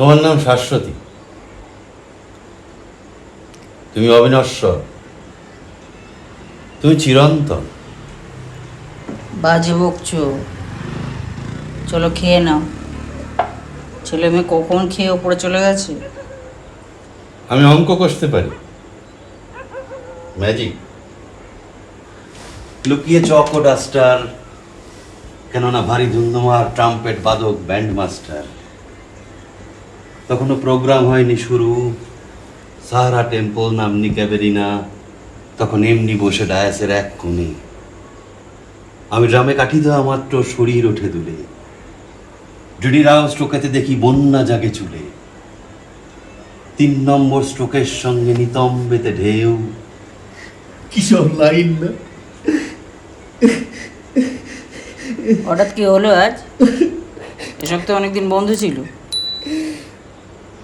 তোমার নাম শাশ্বতী, তুমি অবিনশ্বর, তুমি চিরন্তন। বাজে বকছো, চলো খেয়ে নাও। ছেলে মেয়ে কখন খেয়ে ওপরে চলে গেছে। আমি অঙ্ক কষতে পারি, ম্যাজিক, লুকিয়ে চক ও ডাস্টার, কেননা ভারী ধুন্ধুমার ট্রাম্পেট বাদক ব্যান্ড মাস্টার। তখনও প্রোগ্রাম হয়নি শুরু, সাহারা টেম্পল নামনি ক্যাবেরিনা তখন এমনি বসে ডায়াসের এক কোণে। আমি ড্রামে কাঠি দেওয়া মাত্র শরীর ওঠে দুলে, জুডি রাও স্ট্রোকেতে দেখি বন্যা জাগে চুলে। 3 নম্বর স্ট্রোকের সঙ্গে নিতম্বেতে ঢেউ। কিসব লাইন না। হঠাৎ কি হলো আজ? এসব তো অনেকদিন বন্ধ ছিল।